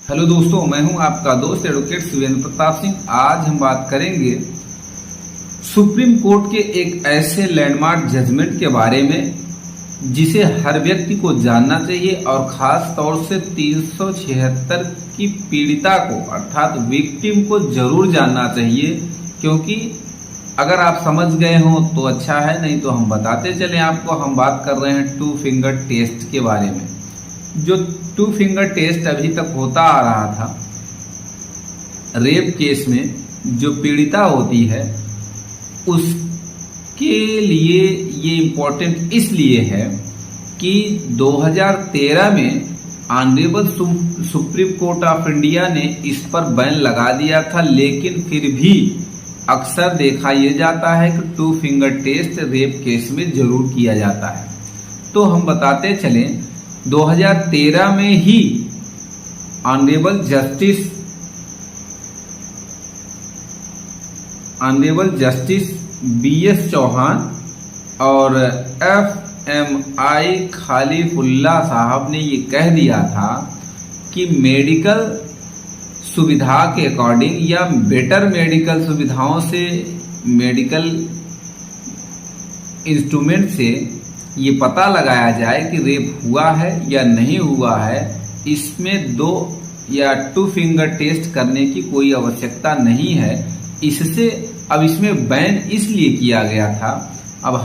Hello दोस्तों, मैं हूं आपका दोस्त एडवोकेट शिवेंद्र प्रताप सिंह। आज हम बात करेंगे सुप्रीम कोर्ट के एक ऐसे लैंडमार्क जजमेंट के बारे में जिसे हर व्यक्ति को जानना चाहिए और खास तौर से 376 की पीड़िता को अर्थात विक्टिम को जरूर जानना चाहिए, क्योंकि अगर आप समझ गए हो तो अच्छा है, नहीं तो हम बताते चले आपको। हम बात कर रहे हैं 2 फिंगर टेस्ट के बारे में। जो 2 फिंगर टेस्ट अभी तक होता आ रहा था रेप केस में, जो पीड़िता होती है उसके लिए ये इम्पोर्टेंट इसलिए है कि 2013 में honourable supreme court of India ने इस पर बैन लगा दिया था, लेकिन फिर भी अक्सर देखा यह जाता है कि 2 फिंगर टेस्ट रेप केस में जरूर किया जाता है। तो हम बताते चलें, 2013 में ही ऑनरेबल जस्टिस BS चौहान और FMI खलीफुल्ला साहब ने ये कह दिया था कि मेडिकल सुविधा के अकॉर्डिंग या बेटर मेडिकल सुविधाओं से, मेडिकल इंस्ट्रूमेंट से ये पता लगाया जाए कि रेप हुआ है या नहीं हुआ है। इसमें 2 या 2 फिंगर टेस्ट करने की कोई आवश्यकता नहीं है। इससे अब इसमें बैन इसलिए किया गया था। अब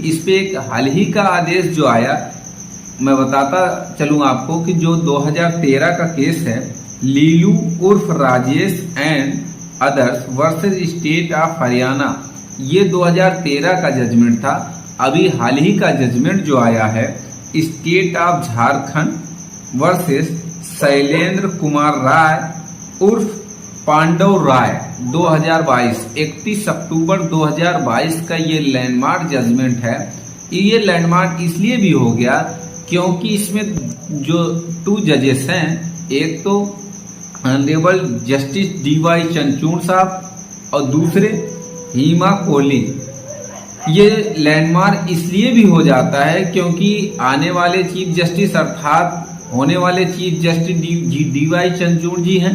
इस पे एक हाल ही का आदेश जो आया, मैं बताता चलूं आपको कि जो 2013 का केस है, लीलू उर्फ Rajesh and others versus state of Haryana, ये 2013 का जजमेंट था। अभी हाल ही का जजमेंट जो आया है, state of Jharkhand versus Shailendra Kumar Rai उर्फ पांडव राय 2022, 31 अक्टूबर 2022 का ये लैंडमार्क जजमेंट है। ये लैंडमार्क इसलिए भी हो गया क्योंकि इसमें जो 2 जजेस हैं, एक तो ऑनरेबल जस्टिस DY चंद्रचूड़ साहब और दूसरे हिमा कोहली। ये लैंडमार्क इसलिए भी हो जाता है क्योंकि आने वाले चीफ जस्टिस अर्थात होने वाले चीफ जस्टिस DY चंद्रचूड़ जी हैं,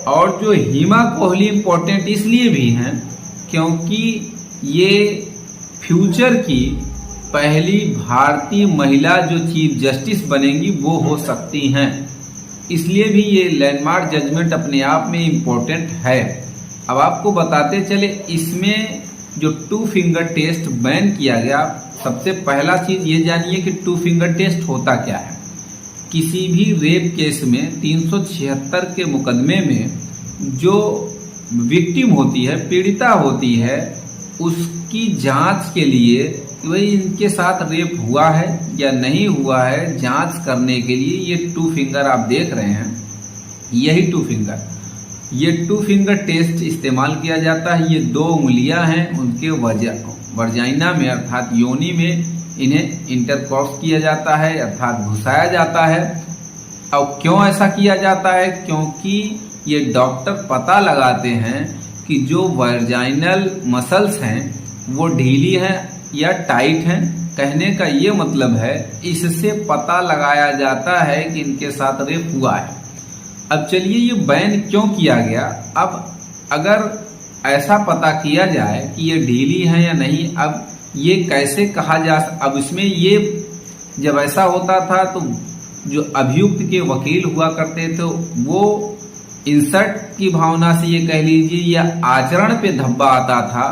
और जो हिमा कोहली इम्पोर्टेंट इसलिए भी हैं क्योंकि ये फ्यूचर की पहली भारतीय महिला जो चीफ जस्टिस बनेंगी वो हो सकती हैं। इसलिए भी ये लैंडमार्क जजमेंट अपने आप में इम्पोर्टेंट है। अब आपको बताते चले, इसमें जो 2 फिंगर टेस्ट बैन किया गया, सबसे पहला चीज ये जानिए कि 2 फिंगर टेस्ट होता क्या है। किसी भी रेप केस में 376 के मुकदमे में जो विक्टिम होती है, पीड़िता होती है, उसकी जांच के लिए वही इनके साथ रेप हुआ है या नहीं हुआ है, जांच करने के लिए ये 2 फिंगर आप देख रहे हैं, यही 2 फिंगर, ये 2 फिंगर टेस्ट इस्तेमाल किया जाता है। ये 2 उंगलियां हैं, उनके वर्जाइना में अर्थात योनि में इन्हें इंटरक्रॉस किया जाता है अर्थात घुसाया जाता है। अब क्यों ऐसा किया जाता है? क्योंकि ये डॉक्टर पता लगाते हैं कि जो वर्जाइनल मसल्स हैं वो ढीली हैं या टाइट हैं। कहने का ये मतलब है, इससे पता लगाया जाता है कि इनके साथ रेप हुआ है। अब चलिए, ये बैन क्यों किया गया? अब अगर ऐसा पता किया जाए कि ये ढीली है या नहीं, अब ये कैसे कहा जा, अब इसमें ये जब ऐसा होता था तो जो अभियुक्त के वकील हुआ करते थे वो इंसल्ट की भावना से ये कह लीजिए या आचरण पे धब्बा आता था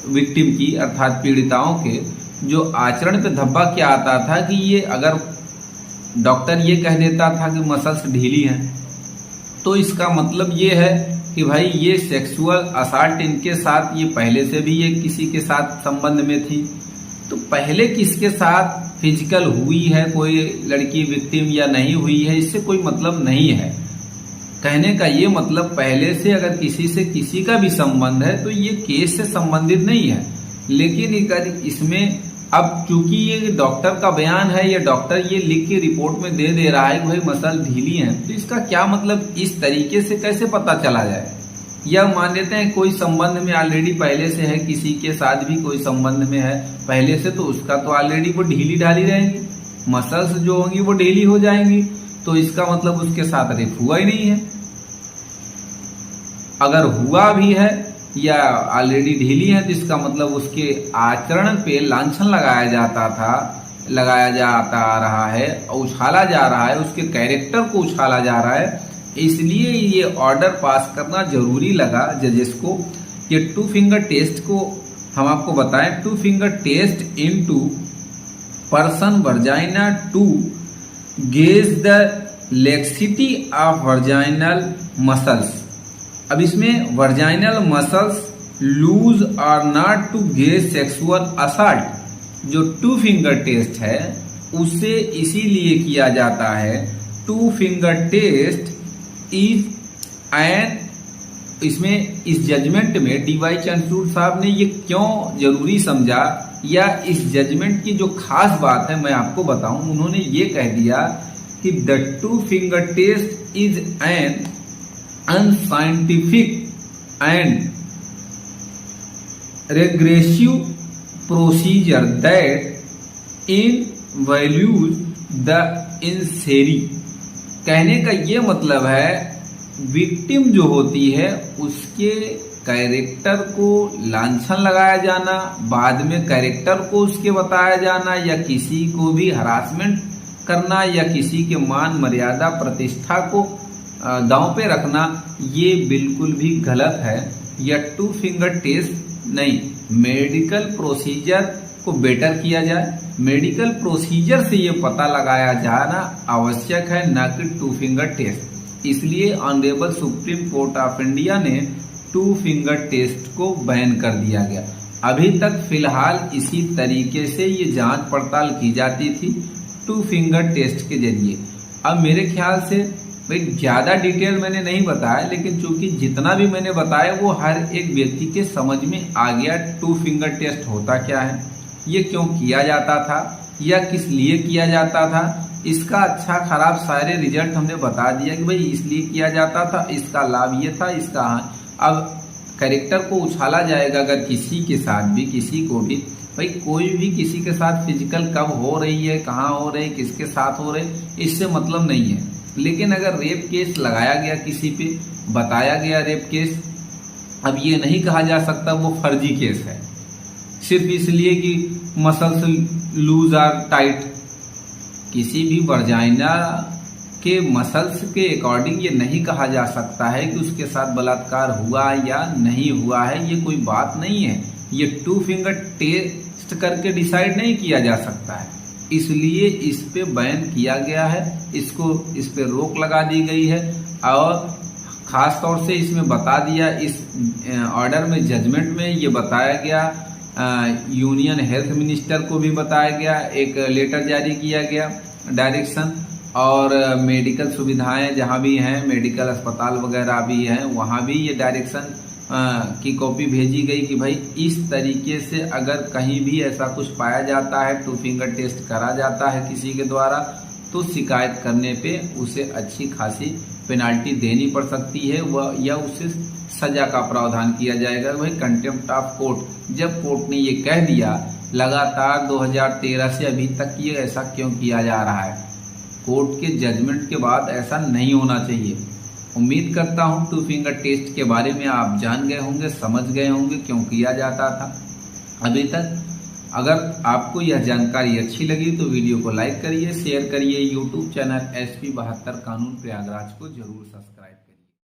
विक्टिम की अर्थात पीड़िताओं के। जो आचरण पे धब्बा क्या आता था कि ये अगर डॉक्टर ये कह देता था कि मसल्स ढीली हैं, तो इसका मतलब ये है कि भाई ये सेक्सुअल असाल्ट इनके साथ, ये पहले से भी ये किसी के साथ संबंध में थी। तो पहले किसके साथ फिजिकल हुई है कोई लड़की विक्टिम या नहीं हुई है, इससे कोई मतलब नहीं है। कहने का ये मतलब, पहले से अगर किसी से किसी का भी संबंध है तो ये केस से संबंधित नहीं है। लेकिन इसमें अब चूंकि ये डॉक्टर का बयान है, ये डॉक्टर ये लिख के रिपोर्ट में दे रहा है कि भाई मसल ढीली है, तो इसका क्या मतलब, इस तरीके से कैसे पता चला जाए? या मान लेते हैं कोई संबंध में ऑलरेडी पहले से है, किसी के साथ भी कोई संबंध में है पहले से, तो उसका तो ऑलरेडी वो ढीली ढाली रहेंगी, मसल्स जो होंगी वो ढीली हो जाएंगी। तो इसका मतलब उसके साथ रेप हुआ ही नहीं है। अगर हुआ भी है या ऑलरेडी ढीली है तो इसका मतलब उसके आचरण पे लांछन लगाया जाता रहा है, उछाला जा रहा है, उसके कैरेक्टर को उछाला जा रहा है। इसलिए ये ऑर्डर पास करना जरूरी लगा जजेस को। ये 2 फिंगर टेस्ट को हम आपको बताएं, 2 finger test into person vagina to gauge the laxity of vaginal muscles. अब इसमें वर्जाइनल मसल्स लूज और not to gauge sexual assault, जो 2 फिंगर टेस्ट है उसे इसीलिए किया जाता है। 2 फिंगर टेस्ट इज एन, इसमें इस जजमेंट में डीवाई चंद्रचूड़ साहब ने ये क्यों जरूरी समझा, या इस जजमेंट की जो खास बात है मैं आपको बताऊं। उन्होंने ये कह दिया कि the 2 finger test is an unscientific and regressive procedure that invalues the injury। कहने का ये मतलब है विक्टिम जो होती है उसके कैरेक्टर को लांछन लगाया जाना, बाद में कैरेक्टर को उसके बताया जाना, या किसी को भी हरासमेंट करना, या किसी के मान मर्यादा प्रतिष्ठा को दांव पे रखना, ये बिल्कुल भी गलत है। यह 2 फिंगर टेस्ट नहीं, मेडिकल प्रोसीजर को बेटर किया जाए। मेडिकल प्रोसीजर से ये पता लगाया जाना आवश्यक है, न कि 2 फिंगर टेस्ट। इसलिए honourable supreme court of India ने 2 फिंगर टेस्ट को बैन कर दिया गया। अभी तक फिलहाल इसी तरीके से ये जांच पड़ताल की जाती थी 2 फिंगर टेस्ट के जरिए। अब मेरे ख्याल से भाई ज्यादा डिटेल मैंने नहीं बताया, लेकिन चूंकि जितना भी मैंने बताया वो हर एक व्यक्ति के समझ में आ गया 2 फिंगर टेस्ट होता क्या है, ये क्यों किया जाता था, या किस लिए किया जाता था। इसका अच्छा खराब सारे रिजल्ट हमने बता दिया कि भाई इसलिए किया जाता था, इसका लाभ ये था, इसका अब कैरेक्टर को उछाला जाएगा अगर किसी के साथ भी, किसी को भी, भाई कोई भी किसी के साथ फिजिकल कब हो रही है, कहाँ हो रही है, किसके साथ हो रहे, इससे मतलब नहीं है। लेकिन अगर रेप केस लगाया गया, किसी पे बताया गया रेप केस, अब ये नहीं कहा जा सकता वो फर्जी केस है सिर्फ इसलिए कि मसल्स लूज आर टाइट। किसी भी वर्जाइना के मसल्स के अकॉर्डिंग ये नहीं कहा जा सकता है कि उसके साथ बलात्कार हुआ या नहीं हुआ है, ये कोई बात नहीं है। ये 2 फिंगर टेस्ट करके डिसाइड नहीं किया जा सकता है, इसलिए इस पे बैन किया गया है, इस पे रोक लगा दी गई है। और खास तौर से इसमें बता दिया, इस ऑर्डर में, जजमेंट में ये बताया गया, यूनियन हेल्थ मिनिस्टर को भी बताया गया, एक लेटर जारी किया गया, डायरेक्शन, और मेडिकल सुविधाएं जहां भी हैं, मेडिकल अस्पताल वगैरह भी हैं, वहां भी ये डायरेक्शन की कॉपी भेजी गई कि भाई इस तरीके से अगर कहीं भी ऐसा कुछ पाया जाता है, 2 फिंगर टेस्ट करा जाता है किसी के द्वारा, तो शिकायत करने पे उसे अच्छी खासी पेनाल्टी देनी पड़ सकती है, वह या उसे सजा का प्रावधान किया जाएगा। भाई कंटेम्प्ट ऑफ कोर्ट, जब कोर्ट ने ये कह दिया, लगातार 2013 से अभी तक ये ऐसा क्यों किया जा रहा है? कोर्ट के जजमेंट के बाद ऐसा नहीं होना चाहिए। उम्मीद करता हूं 2 फिंगर टेस्ट के बारे में आप जान गए होंगे, समझ गए होंगे क्यों किया जाता था अभी तक। अगर आपको यह जानकारी अच्छी लगी तो वीडियो को लाइक करिए, शेयर करिए, यूट्यूब चैनल SP 72 कानून प्रयागराज को जरूर सब्सक्राइब करिए।